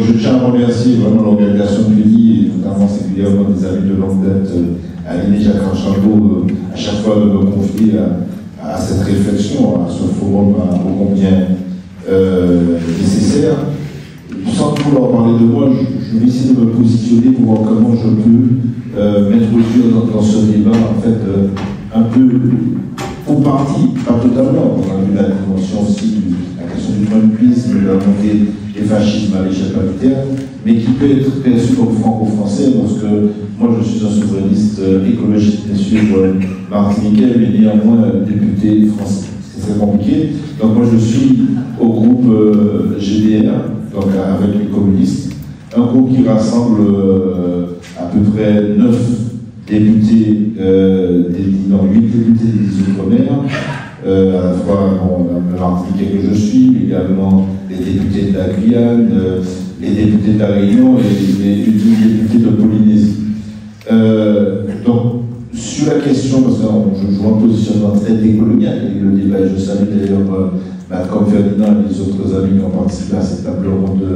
je tiens à remercier vraiment l'organisation de l'UNI, et notamment singulièrement des amis de longue date, Aline et Jacques Archambault, à chaque fois de me confier à cette réflexion, à ce forum ô combien nécessaire. Sans vouloir parler de moi, je vais essayer de me positionner pour voir comment je peux m'introduire dans ce débat, en fait, un peu pour partie, pas totalement. On a vu la dimension aussi, la question du trumpisme, de la montée des fascismes à l'échelle planétaire, mais qui peut être perçu comme franco-français, parce que moi je suis un souverainiste écologiste, bien sûr, martiniquais, mais néanmoins député français. C'est très compliqué. Donc moi je suis au groupe GDR, donc avec les communistes, un groupe qui rassemble à peu près 9 députés, 8 députés des Outre-mer, à la fois le Martiniquais que je suis, mais également les députés de la Guyane, les députés de la Réunion et les députés de Polynésie. Donc, sur la question, parce que je vois un positionnement très décolonial, et le débat, je salue d'ailleurs Malcolm Ferdinand et les autres amis qui ont participé à cette table ronde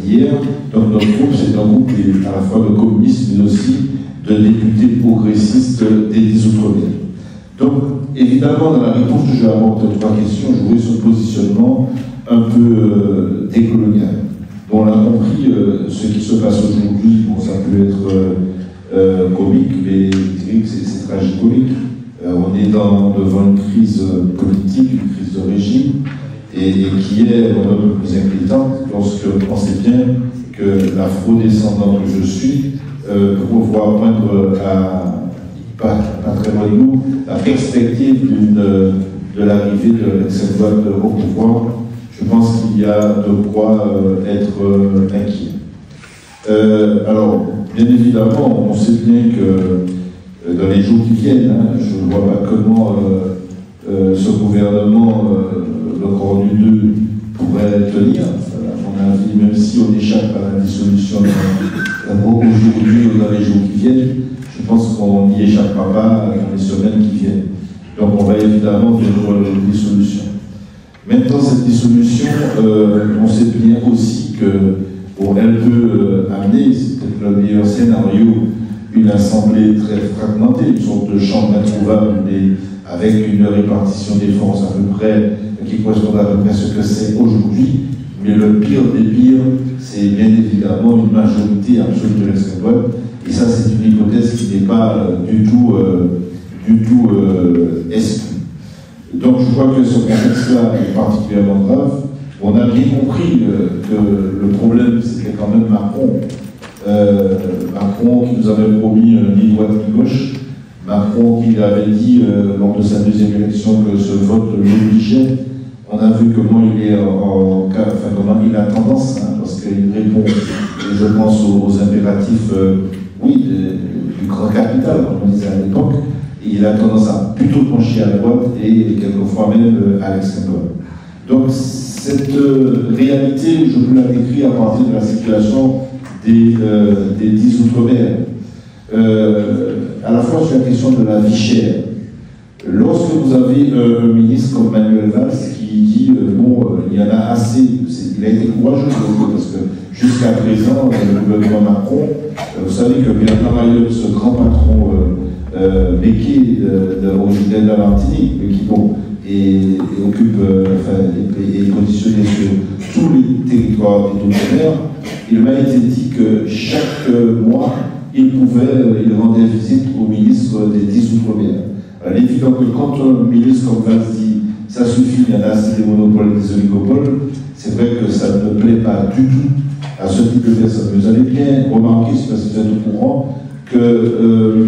d'hier. Donc, notre groupe, c'est un groupe à la fois de communistes, mais aussi de députés progressistes des 10 Outre-mer. Donc, évidemment, dans la réponse que je vais apporter aux 3 questions, je voulais ce positionnement un peu décolonial. Bon, on a compris ce qui se passe aujourd'hui, bon, ça peut être comique, mais c'est tragicomique. On est devant une crise politique, une crise de régime, et qui est un peu plus inquiétante lorsque on sait bien que l'afro-descendant que je suis pour voir poindre à pas très loin de nous la perspective de l'arrivée de l'extrême droite au pouvoir. Je pense qu'il y a de quoi être inquiet. Alors, bien évidemment, on sait bien que dans les jours qui viennent, je ne vois pas comment ce gouvernement, le Coronu 2, pourrait tenir. À mon avis, même si on échappe à la dissolution aujourd'hui ou dans les jours qui viennent, je pense qu'on n'y échappera pas dans les semaines qui viennent. Donc on va évidemment vers une dissolution. Maintenant, cette dissolution, on sait bien aussi qu'elle peut amener, c'est peut-être le meilleur scénario, une assemblée très fragmentée, une sorte de champ introuvable, mais avec une répartition des forces à peu près, qui correspond à peu près à ce que c'est aujourd'hui. Mais le pire des pires, c'est bien évidemment une majorité absolue de l'extrême droite. Et ça, c'est une hypothèse qui n'est pas du tout exclue. Donc, je crois que ce contexte-là est particulièrement grave. On a bien compris que le problème, c'était quand même Macron. Macron qui nous avait promis ni droite ni gauche. Macron qui avait dit lors de sa deuxième élection que ce vote l'obligeait. On a vu comment il est comment il a tendance, parce qu'il répond, et je pense aux impératifs, du grand capital, comme on disait à l'époque, et il a tendance à plutôt pencher à droite et quelquefois même à l'extrême droite. Donc cette réalité, je peux la décrire à partir de la situation des 10 Outre-mer. À la fois sur la question de la vie chère. Lorsque vous avez un ministre comme Manuel Valls qui dit il y en a assez, il a été courageux parce que jusqu'à présent, le gouvernement Macron, vous savez que Bernard Maillot, ce grand patron béquet originaire de la Martinique, mais qui occupe, est positionné sur tous les territoires des Outre-mer, il m'a été dit que chaque mois, il rendait visite au ministre des 10 Outre-mer. Il est évident que quand un ministre comme Valls dit ça suffit, il y en a assez des monopoles et des oligopoles, c'est vrai que ça ne plaît pas du tout à ce type de personnes. Vous avez bien remarqué, si vous êtes au courant, que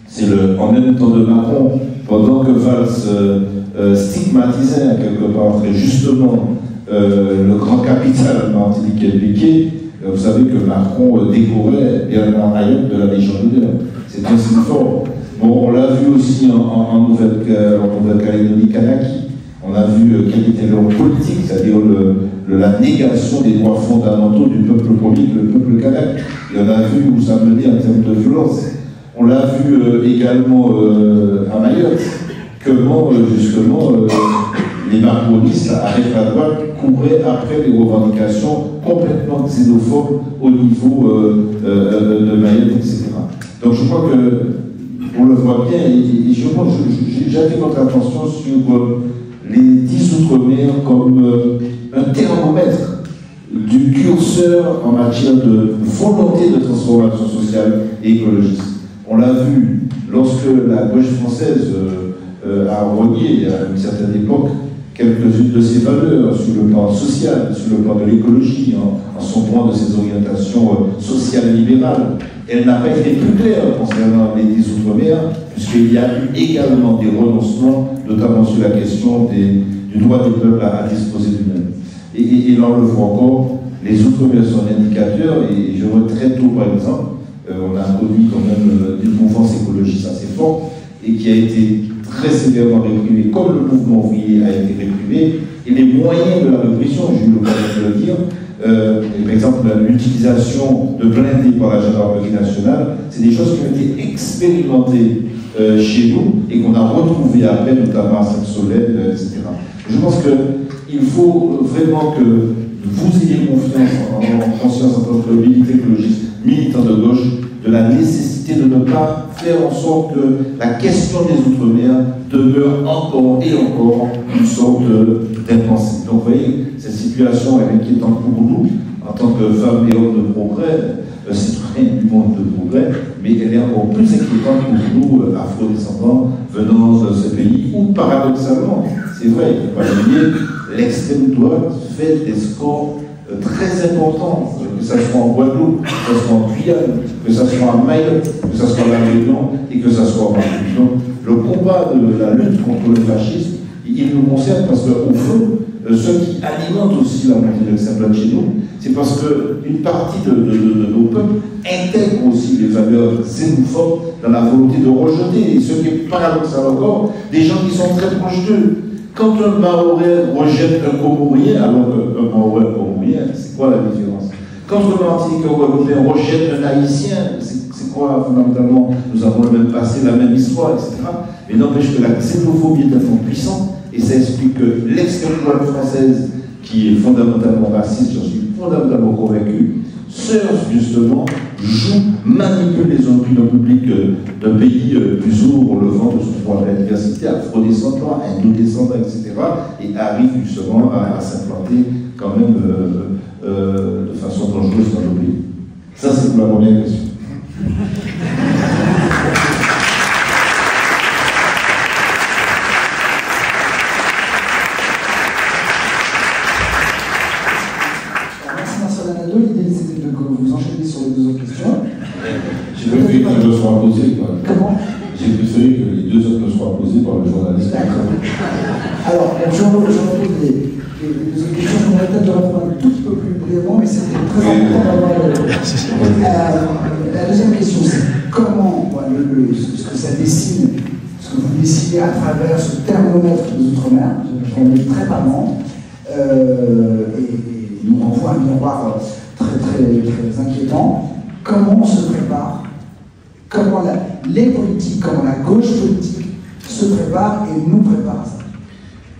c'est en même temps de Macron, pendant que Valls stigmatisait quelque part très justement le grand capital martiniquais béquet, vous savez que Macron décorait Bernard Maillot de la Légion d'honneur. C'est un signe fort. Bon, on l'a vu aussi en Nouvelle-Calédonie, Kanaki. On a vu quelle était leur politique, c'est-à-dire la négation des droits fondamentaux du peuple politique, le peuple kanak. Et on a vu où ça menait en termes de violence. On l'a vu également à Mayotte, comment justement les macronistes, avec la droite, couraient après les revendications complètement xénophobes au niveau de Mayotte, etc. Donc je crois qu'on le voit bien, et j'attire votre attention sur les 10 Outre-mer comme un thermomètre du curseur en matière de volonté de transformation sociale et écologiste. On l'a vu lorsque la gauche française a renié à une certaine époque quelques-unes de ses valeurs sur le plan social, sur le plan de l'écologie, en s'opposant de ses orientations sociales libérales. Elle n'a pas été plus claire concernant les 10 Outre-mer, puisqu'il y a eu également des renoncements, notamment sur la question du droit des peuples à disposer d'eux-mêmes. Et là, on le voit encore, les Outre-mer sont un indicateur, et je vois très tôt, par exemple, on a introduit quand même une mouvance écologiste assez forte, et qui a été très sévèrement réprimée, comme le mouvement ouvrier a été réprimé, et les moyens de la répression, j'ai eu l'occasion de le dire, par exemple l'utilisation de blindés par la gendarmerie nationale, c'est des choses qui ont été expérimentées chez nous et qu'on a retrouvées après, notamment à Sainte-Solène, etc. Je pense qu'il faut vraiment que vous ayez confiance en conscience en tant que militant écologiste, militant de gauche, de la nécessité de ne pas faire en sorte que la question des Outre-mer demeure encore et encore une sorte d'impensée. Donc vous voyez, cette situation est inquiétante pour nous, en tant que femmes et hommes de progrès, citoyens du monde de progrès, mais elle est encore plus inquiétante pour nous, afro-descendants, venant de ce pays, où paradoxalement, c'est vrai, il ne faut pas l'oublier, l'extrême droite fait des scores très importants, que ce soit en Guadeloupe, que ce soit en Guyane, que ce soit en Mayotte, que ce soit à La Réunion et que ce soit en Martinique. Donc, le combat de la lutte contre le fascisme, il nous concerne parce qu'au fond, ce qui alimente aussi la montée de l'extrême droite chez nous, c'est parce qu'une partie de nos peuples intègre aussi les valeurs xénophobes dans la volonté de rejeter, et ce qui est paradoxal encore, des gens qui sont très proches d'eux. Quand un Mahorais rejette un Comorien, alors qu'un Mahorais et un Comorien, c'est quoi la différence? Quand un Martiniquais européen rejette un Haïtien, c'est quoi fondamentalement? Nous avons le même passé, la même histoire, etc. Mais n'empêche que la xénophobie est tellement puissante, et ça explique que l'extrême droite française, qui est fondamentalement raciste, j'en suis fondamentalement convaincu, surfe justement, joue, manipule les opinions publiques d'un pays plus ouvre le vent de son droit à la diversité, afro-descendants, indo-descendants, etc. et arrive justement à s'implanter quand même de façon dangereuse dans nos pays. Ça, c'est pour la première question. L'idée c'était de vous enchaîner sur les deux autres questions. J'ai préféré que je sois posé. Comment? J'ai préféré que les deux autres soient posées par le journaliste. D'accord. Alors, je repose les deux autres questions. Je voudrais peut-être répondre un tout petit peu plus brièvement, mais c'était très important d'avoir. La deuxième question, c'est comment ce que ça dessine, ce que vous dessinez à travers ce thermomètre des Outre-mer, on est très parlant, et nous renvoie un miroir très inquiétant. Comment on se prépare, comment les politiques, comment la gauche politique se prépare et nous prépare à ça?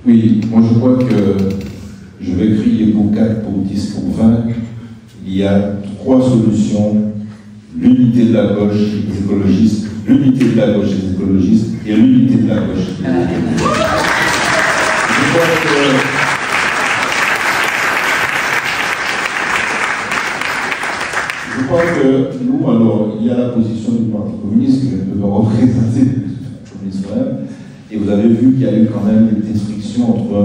Oui, moi je crois que je vais crier pour 4, pour 10, pour 20. Il y a 3 solutions: l'unité de la gauche des écologistes, l'unité de la gauche des écologistes et l'unité de la gauche des écologistes. Je crois que nous, alors, il y a la position du Parti communiste que je peux représenter, le communiste moi-même, et vous avez vu qu'il y a eu quand même des frictions entre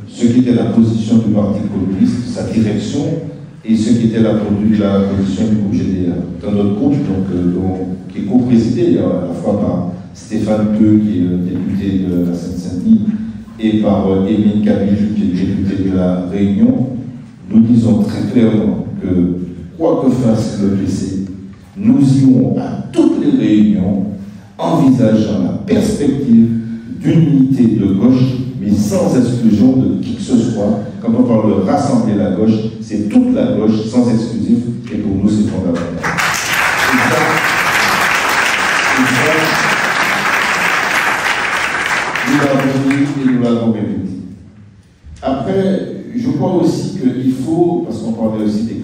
ce qui était la position du Parti communiste, sa direction, et ce qui était la position du groupe GDR. Dans notre groupe, qui est co-présidé à la fois par Stéphane Peu, qui est député de la Seine-Saint-Denis, et par Émile Kabili, qui est député de la Réunion, nous disons très clairement que quoi que fasse le PC, nous irons à toutes les réunions envisageant la perspective d'une unité de gauche, mais sans exclusion de qui que ce soit. Quand on parle de rassembler la gauche, c'est toute la gauche, sans exclusif, et pour nous, c'est fondamental. Nous l'avons dit et nous l'avons répété.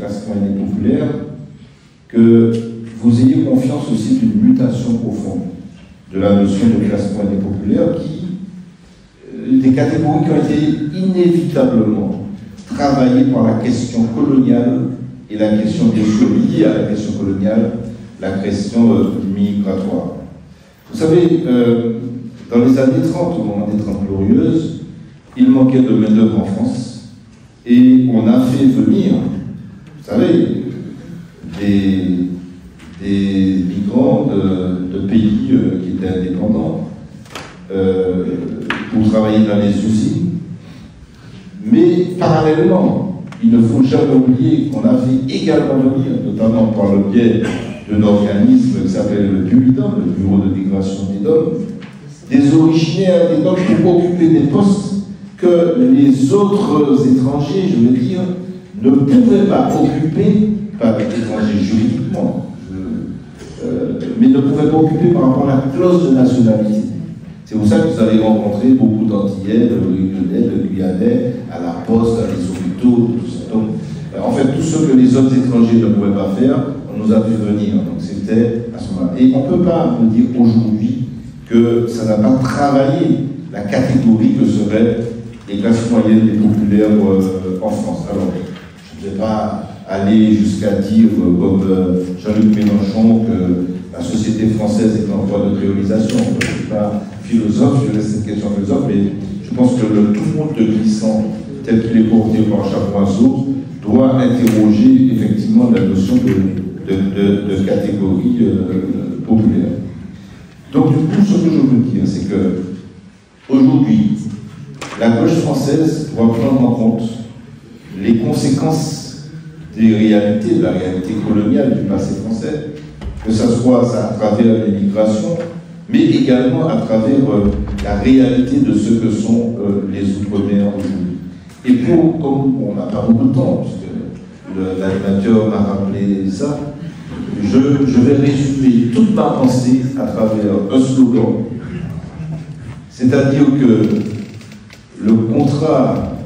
classe moyenne et populaire, que vous ayez confiance aussi d'une mutation profonde de la notion de classe moyenne et populaire, des catégories qui ont été inévitablement travaillées par la question coloniale et la question bien sûr liée à la question coloniale, la question migratoire. Vous savez, dans les années 30, au moment des 30 Glorieuses, il manquait de main-d'œuvre en France et on a fait venir, vous savez, des migrants de pays qui étaient indépendants pour travailler dans les usines. Mais parallèlement, il ne faut jamais oublier qu'on a fait également venir, notamment par le biais d'un organisme qui s'appelle le BUIDOM, le Bureau de migration des DOM, des originaires des DOM pour occuper des postes que les autres étrangers, je veux dire, ne pouvaient pas occuper, pas étrangers juridiquement, mais ne pouvaient pas occuper par rapport à la clause de nationalité. C'est pour ça que vous avez rencontré beaucoup d'Antillais, de Réunionnais, de Guyanais, à la poste, à les hôpitaux, tout ça. Donc, en fait, tout ce que les autres étrangers ne pouvaient pas faire, on nous a fait venir. Donc c'était à ce moment-là. Et on ne peut pas me dire aujourd'hui que ça n'a pas travaillé la catégorie que seraient les classes moyennes et populaires en France. Alors, je ne vais pas aller jusqu'à dire, comme Jean-Luc Mélenchon, que la société française est en voie de créolisation. Je ne suis pas philosophe, je laisse cette question philosophe, mais je pense que le tout monde de glissant, tel qu'il est porté par Chapoiseau, doit interroger effectivement la notion de catégorie populaire. Donc du coup, ce que je veux dire, c'est que aujourd'hui, la gauche française doit prendre en compte les conséquences des réalités, de la réalité coloniale du passé français, que ce soit à travers l'immigration, mais également à travers la réalité de ce que sont les Outre-mer aujourd'hui. Et comme on n'a pas beaucoup de temps, puisque l'animateur m'a rappelé ça, je vais résumer toute ma pensée à travers un slogan. C'est-à-dire que le contrat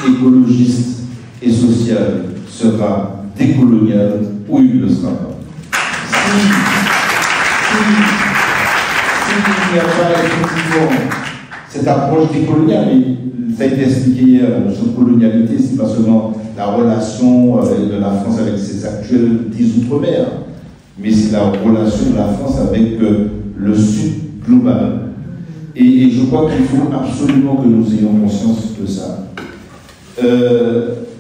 écologiste et social sera décolonial ou il ne le sera pas. S'il n'y a pas effectivement cette approche décoloniale, et ça a été expliqué hier, la notion de colonialité, c'est pas seulement la relation de la France avec ses actuels 10 Outre-mer, mais c'est la relation de la France avec le Sud global. Et je crois qu'il faut absolument que nous ayons conscience de ça.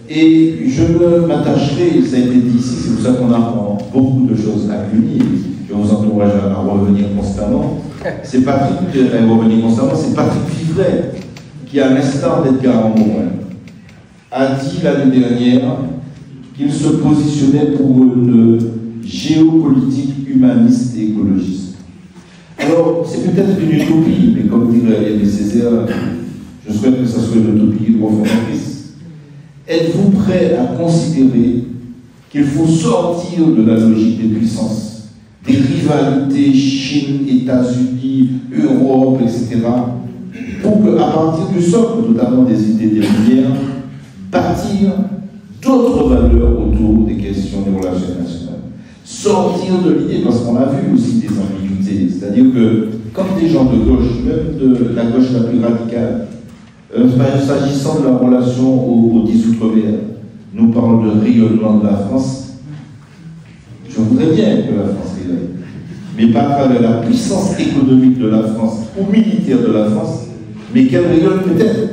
Et je m'attacherai, ça a été dit ici, c'est pour ça qu'on apprend beaucoup de choses à l'UNI. Je vous encourage à revenir constamment. C'est Patrick, c'est Patrick Vivray qui, à l'instar d'Edgar Morin, a dit l'année dernière qu'il se positionnait pour une géopolitique humaniste et écologiste. Alors, c'est peut-être une utopie, mais comme dirait Aimé Césaire, je souhaite que ça soit une utopie refondatrice. Êtes-vous prêt à considérer qu'il faut sortir de la logique des puissances, des rivalités Chine, États-Unis, Europe, etc., pour qu'à partir du socle, notamment des idées des Lumières, bâtir d'autres valeurs autour des questions des relations nationales. Sortir de l'idée, parce qu'on a vu aussi des ambiguïtés, c'est-à-dire que quand des gens de gauche, même de la gauche la plus radicale, s'agissant de la relation aux 10 Outre-mer, nous parlons de rayonnement de la France, je voudrais bien que la France rayonne, mais pas à travers la puissance économique de la France ou militaire de la France, mais qu'elle rayonne peut-être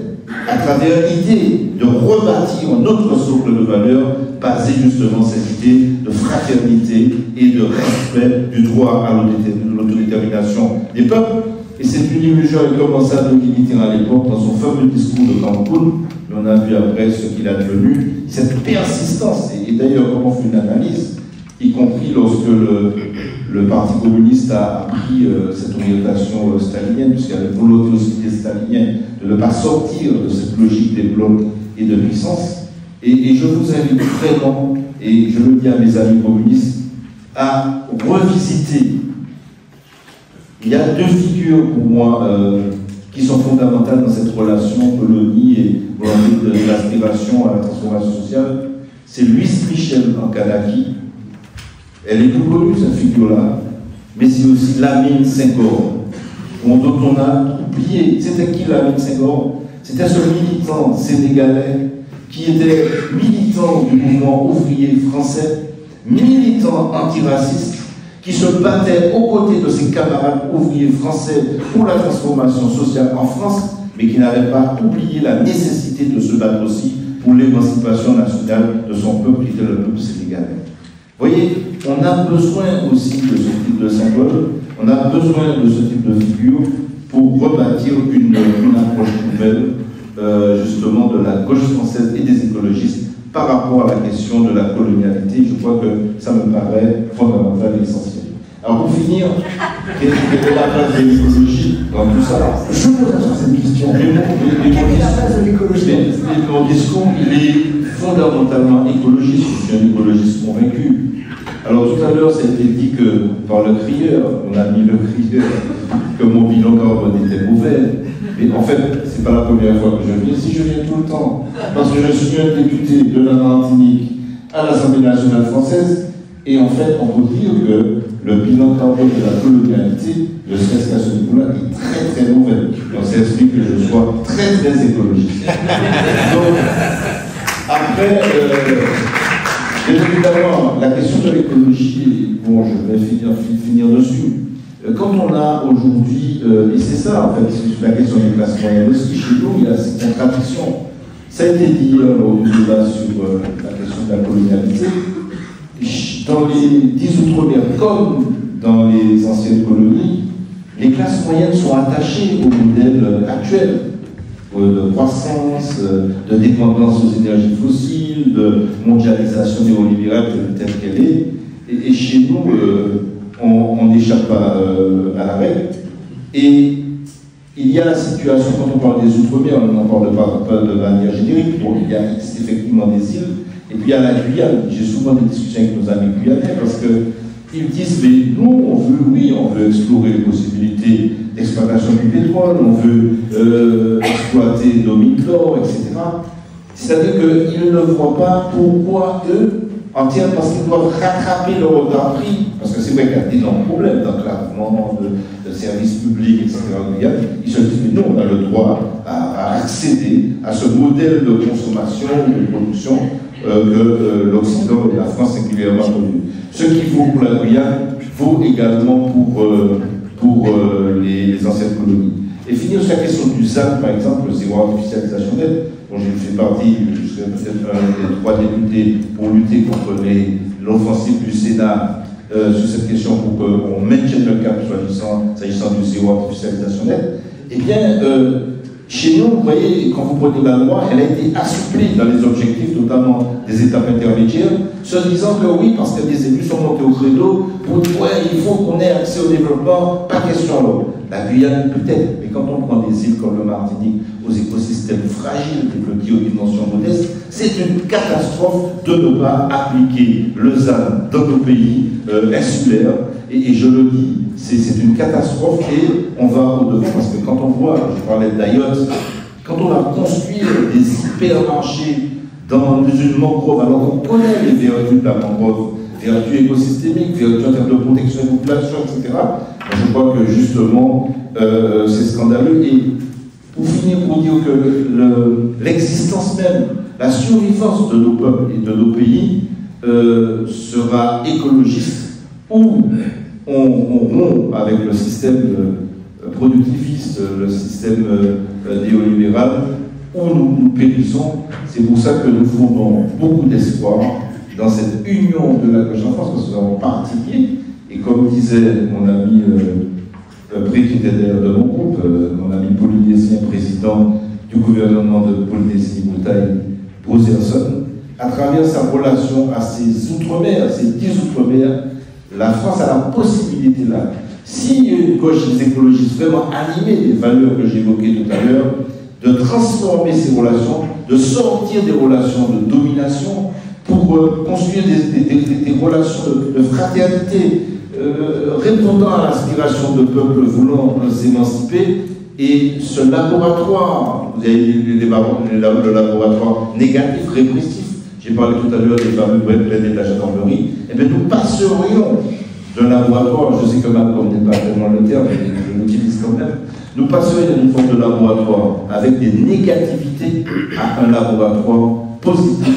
à travers l'idée de rebâtir notre socle de valeurs basé justement sur ces idées de fraternité et de respect du droit à l'autodétermination des peuples. Et c'est une illusion avec l'ambassadeur Mitterrand à l'époque, dans son fameux discours de Cancun, mais on a vu après ce qu'il a devenu, cette persistance. Et d'ailleurs, comme on fait une analyse, y compris lorsque le Parti communiste a pris cette orientation stalinienne, puisqu'il y a une volonté aussi des staliniens de ne pas sortir de cette logique des blocs et de puissance. Et je vous invite vraiment, et je le dis à mes amis communistes, à revisiter. Il y a deux figures pour moi qui sont fondamentales dans cette relation colonie et de l'aspiration à la transformation sociale. c'est Louise Michel en Kanaki. Elle est plus connue, cette figure-là, mais c'est aussi Lamine Senghor, dont on a oublié. C'était qui Lamine Senghor? C'était ce militant sénégalais qui était militant du mouvement ouvrier français, militant antiraciste, qui se battait aux côtés de ses camarades ouvriers français pour la transformation sociale en France, mais qui n'avait pas oublié la nécessité de se battre aussi pour l'émancipation nationale de son peuple, qui était le peuple sénégalais. Vous voyez, on a besoin aussi de ce type de symbole, on a besoin de ce type de figure pour rebâtir une approche nouvelle, justement, de la gauche française et des écologistes par rapport à la question de la colonialité. Je crois que ça me paraît fondamental et essentiel. Alors pour finir, quelle est la place de l'écologie dans tout ça? Je pose cette question. Quelle est la place de l'écologie? Mon discours, il est fondamentalement écologiste. Je suis un écologiste convaincu. Alors tout à l'heure, ça a été dit que par le crieur, on a mis le crieur, que mon bilan carbone était mauvais. Mais en fait, c'est pas la première fois que je viens. Si je viens tout le temps, parce que je suis un député de la Martinique à l'Assemblée nationale française, et en fait, on peut dire que le bilan carbone de la colonialité, ne serait-ce qu'à ce niveau-là, est très très mauvais. Donc ça explique que je sois très très écologiste. Donc, après, bien évidemment, la question de l'écologie, bon, je vais finir dessus. Quand on a aujourd'hui, et c'est ça en fait, c'est la question des classes moyennes aussi, chez nous, il y a cette contradiction. Ça a été dit lors du débat sur la question de la colonialité. Dans les 10 outre-mer, comme dans les anciennes colonies, les classes moyennes sont attachées au modèle actuel de croissance, de dépendance aux énergies fossiles, de mondialisation néolibérale telle qu'elle est. Et chez nous, on n'échappe pas à la règle. Et il y a la situation, quand on parle des outre-mer, on n'en parle pas de manière générique. Bon, il y a effectivement des îles. Et puis il y a la Guyane. J'ai souvent des discussions avec nos amis guyanais parce qu'ils disent, mais nous, on veut explorer les possibilités d'exploitation du pétrole, on veut exploiter nos mines d'or, etc. C'est-à-dire qu'ils ne voient pas pourquoi eux, en termes, parce qu'ils doivent rattraper le retard pris, parce que c'est vrai qu'il y a d'énormes problèmes d'enclavement, de services publics, etc. en Guyane, ils se disent, mais nous, on a le droit à accéder à ce modèle de consommation, de production, que l'Occident et la France singulièrement connu. Ce qui vaut pour la Guyane vaut également pour les anciennes colonies. Et finir sur la question du ZAN, par exemple, le zéro artificialisation nette, dont je fais partie, je serai peut-être un des 3 députés pour lutter contre l'offensive du Sénat sur cette question pour qu'on maintienne le cap s'agissant du zéro artificialisation nette. Eh bien, chez nous, vous voyez, quand vous prenez la loi, elle a été assouplie dans les objectifs, notamment des étapes intermédiaires, se disant que oui, parce que des élus sont montés au credo pour dire ouais, il faut qu'on ait accès au développement, pas question l'eau. La Guyane peut-être, mais quand on prend des îles comme le Martinique, aux écosystèmes fragiles, des petits aux dimensions modestes, c'est une catastrophe de ne pas appliquer le ZAN dans nos pays insulaires. Et je le dis, c'est une catastrophe et on va au-devant parce que quand on voit, je parlais d'Ayotte, quand on va construire des hypermarchés dans une mangrove, alors qu'on connaît les vertus de la mangrove, vertus écosystémiques, vertus en termes de protection de la population, etc., je crois que justement c'est scandaleux. Et pour finir, pour dire que l'existence même, la survivance de nos peuples et de nos pays sera écologiste ou on rompt avec le système productiviste, le système néolibéral, où nous périssons. C'est pour ça que nous fondons beaucoup d'espoir dans cette union de la gauche en France, parce que nous avons parti liés. Et comme disait mon ami président de mon groupe, mon ami polynésien, président du gouvernement de Polynésie-Britannique, Brozerson, à travers sa relation à ces outre-mer, ces 10 outre-mer, la France a la possibilité là, si une gauche des écologistes vraiment animée des valeurs que j'évoquais tout à l'heure, de transformer ces relations, de sortir des relations de domination pour construire des relations de fraternité, répondant à l'aspiration de peuples voulant s'émanciper. Et ce laboratoire, vous avez le laboratoire négatif, répressif, j'ai parlé tout à l'heure des fameux blindés de la gendarmerie, eh bien nous passerions d'un laboratoire, je sais que Malcolm n'est pas vraiment le terme, mais je l'utilise quand même, nous passerions d'une forme de laboratoire avec des négativités à un laboratoire positif.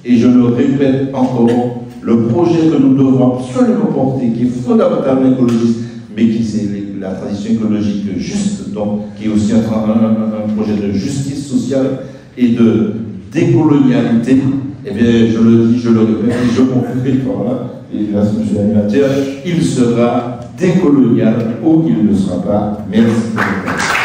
Et je le répète encore, le projet que nous devons absolument porter, qui est fondamentalement écologiste, mais qui c'est la transition écologique juste, donc qui est aussi un projet de justice sociale et de décolonialité, eh bien, je le dis, je le répète, et je conclurai par là, et grâce à M. l'animateur, il sera décolonial ou il ne sera pas. Merci.